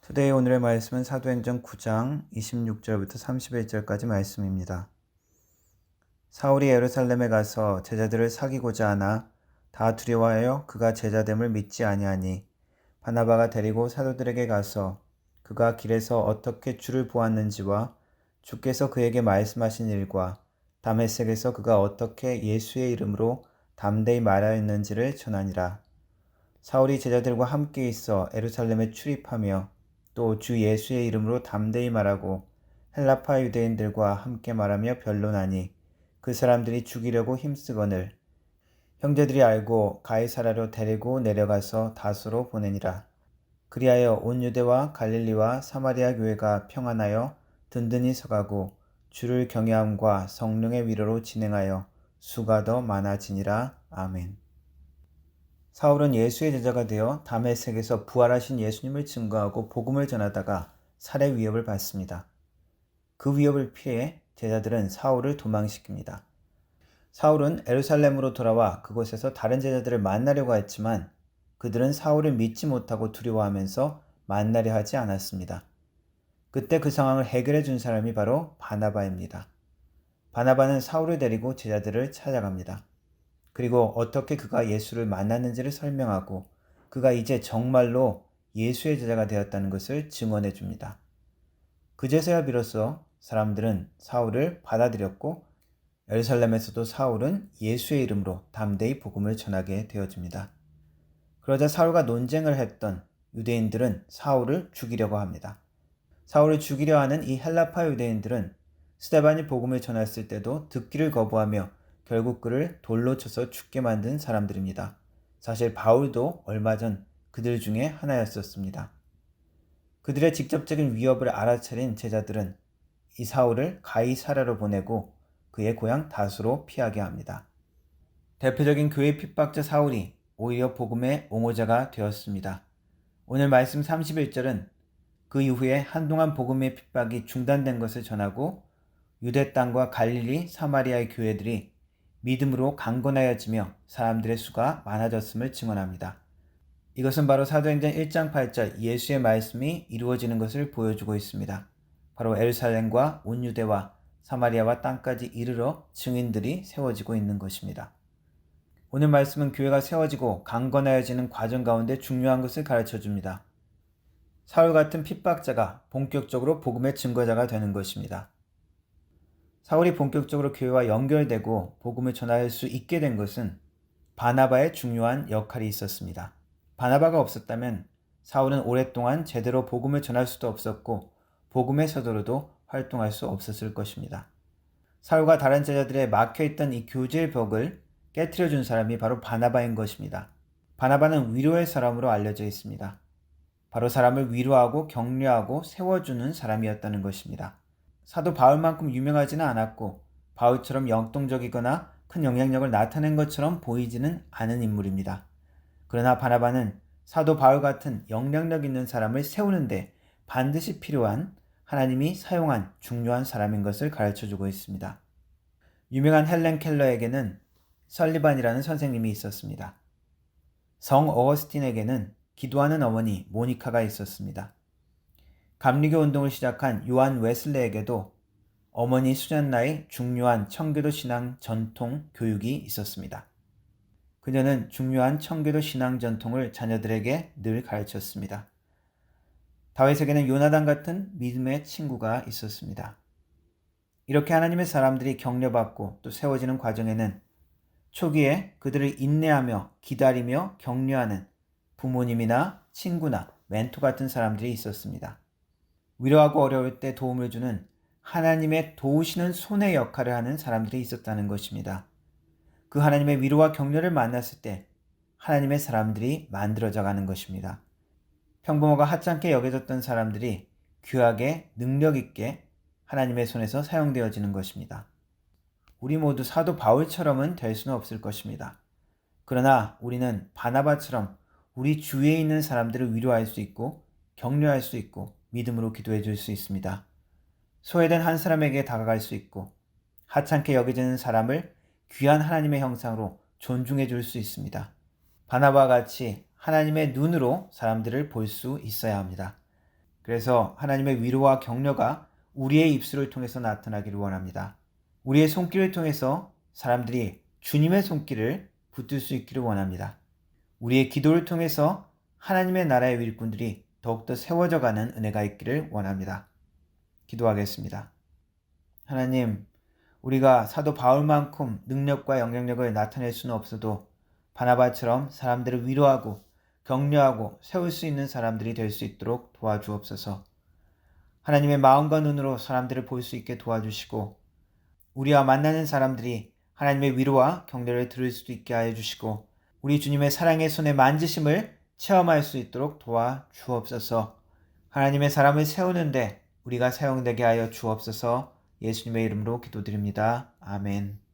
투데이 오늘의 말씀은 사도행전 9장 26절부터 31절까지 말씀입니다. 사울이 예루살렘에 가서 제자들을 사귀고자 하나 다 두려워하여 그가 제자됨을 믿지 아니하니 바나바가 데리고 사도들에게 가서 그가 길에서 어떻게 주를 보았는지와 주께서 그에게 말씀하신 일과 다메섹에서 그가 어떻게 예수의 이름으로 담대히 말하였는지를 전하니라. 사울이 제자들과 함께 있어 예루살렘에 출입하며 또 주 예수의 이름으로 담대히 말하고 헬라파 유대인들과 함께 말하며 변론하니 그 사람들이 죽이려고 힘쓰거늘 형제들이 알고 가이사라로 데리고 내려가서 다소로 보내니라. 그리하여 온 유대와 갈릴리와 사마리아 교회가 평안하여 든든히 서가고 주를 경외함과 성령의 위로로 진행하여 수가 더 많아지니라. 아멘. 사울은 예수의 제자가 되어 다메섹에서 부활하신 예수님을 증거하고 복음을 전하다가 살해 위협을 받습니다. 그 위협을 피해 제자들은 사울을 도망시킵니다. 사울은 예루살렘으로 돌아와 그곳에서 다른 제자들을 만나려고 했지만 그들은 사울을 믿지 못하고 두려워하면서 만나려 하지 않았습니다. 그때 그 상황을 해결해 준 사람이 바로 바나바입니다. 바나바는 사울을 데리고 제자들을 찾아갑니다. 그리고 어떻게 그가 예수를 만났는지를 설명하고 그가 이제 정말로 예수의 제자가 되었다는 것을 증언해 줍니다. 그제서야 비로소 사람들은 사울을 받아들였고 예루살렘에서도 사울은 예수의 이름으로 담대히 복음을 전하게 되어집니다. 그러자 사울과 논쟁을 했던 유대인들은 사울을 죽이려고 합니다. 사울을 죽이려 하는 이 헬라파 유대인들은 스데반이 복음을 전했을 때도 듣기를 거부하며 결국 그를 돌로 쳐서 죽게 만든 사람들입니다. 사실 바울도 얼마 전 그들 중에 하나였었습니다. 그들의 직접적인 위협을 알아차린 제자들은 이 사울을 가이사라로 보내고 그의 고향 다수로 피하게 합니다. 대표적인 교회 핍박자 사울이 오히려 복음의 옹호자가 되었습니다. 오늘 말씀 31절은 그 이후에 한동안 복음의 핍박이 중단된 것을 전하고 유대 땅과 갈릴리, 사마리아의 교회들이 믿음으로 강건하여지며 사람들의 수가 많아졌음을 증언합니다. 이것은 바로 사도행전 1장 8절 예수의 말씀이 이루어지는 것을 보여주고 있습니다. 바로 예루살렘과 온 유대와 사마리아와 땅까지 이르러 증인들이 세워지고 있는 것입니다. 오늘 말씀은 교회가 세워지고 강건하여지는 과정 가운데 중요한 것을 가르쳐 줍니다. 사울 같은 핍박자가 본격적으로 복음의 증거자가 되는 것입니다. 사울이 본격적으로 교회와 연결되고 복음을 전할 수 있게 된 것은 바나바의 중요한 역할이 있었습니다. 바나바가 없었다면 사울은 오랫동안 제대로 복음을 전할 수도 없었고 복음의 사도로도 활동할 수 없었을 것입니다. 사울과 다른 제자들의 막혀있던 이 교제의 벽을 깨트려 준 사람이 바로 바나바인 것입니다. 바나바는 위로의 사람으로 알려져 있습니다. 바로 사람을 위로하고 격려하고 세워주는 사람이었다는 것입니다. 사도 바울만큼 유명하지는 않았고 바울처럼 역동적이거나 큰 영향력을 나타낸 것처럼 보이지는 않은 인물입니다. 그러나 바나바는 사도 바울 같은 영향력 있는 사람을 세우는데 반드시 필요한 하나님이 사용한 중요한 사람인 것을 가르쳐주고 있습니다. 유명한 헬렌 켈러에게는 설리반이라는 선생님이 있었습니다. 성 어거스틴에게는 기도하는 어머니 모니카가 있었습니다. 감리교 운동을 시작한 요한 웨슬레에게도 어머니 수잔나의 중요한 청교도 신앙 전통 교육이 있었습니다. 그녀는 중요한 청교도 신앙 전통을 자녀들에게 늘 가르쳤습니다. 다윗에게는 요나단 같은 믿음의 친구가 있었습니다. 이렇게 하나님의 사람들이 격려받고 또 세워지는 과정에는 초기에 그들을 인내하며 기다리며 격려하는 부모님이나 친구나 멘토 같은 사람들이 있었습니다. 위로하고 어려울 때 도움을 주는 하나님의 도우시는 손의 역할을 하는 사람들이 있었다는 것입니다. 그 하나님의 위로와 격려를 만났을 때 하나님의 사람들이 만들어져 가는 것입니다. 평범하고 하찮게 여겨졌던 사람들이 귀하게 능력 있게 하나님의 손에서 사용되어지는 것입니다. 우리 모두 사도 바울처럼은 될 수는 없을 것입니다. 그러나 우리는 바나바처럼 우리 주위에 있는 사람들을 위로할 수 있고 격려할 수 있고 믿음으로 기도해 줄 수 있습니다. 소외된 한 사람에게 다가갈 수 있고 하찮게 여겨지는 사람을 귀한 하나님의 형상으로 존중해 줄 수 있습니다. 바나바와 같이 하나님의 눈으로 사람들을 볼 수 있어야 합니다. 그래서 하나님의 위로와 격려가 우리의 입술을 통해서 나타나기를 원합니다. 우리의 손길을 통해서 사람들이 주님의 손길을 붙들 수 있기를 원합니다. 우리의 기도를 통해서 하나님의 나라의 일꾼들이 더욱더 세워져 가는 은혜가 있기를 원합니다. 기도하겠습니다. 하나님, 우리가 사도 바울만큼 능력과 영향력을 나타낼 수는 없어도 바나바처럼 사람들을 위로하고 격려하고 세울 수 있는 사람들이 될 수 있도록 도와주옵소서. 하나님의 마음과 눈으로 사람들을 볼 수 있게 도와주시고 우리와 만나는 사람들이 하나님의 위로와 격려를 들을 수 있게 하여 주시고 우리 주님의 사랑의 손에 만지심을 체험할 수 있도록 도와주옵소서. 하나님의 사람을 세우는데 우리가 사용되게 하여 주옵소서. 예수님의 이름으로 기도드립니다. 아멘.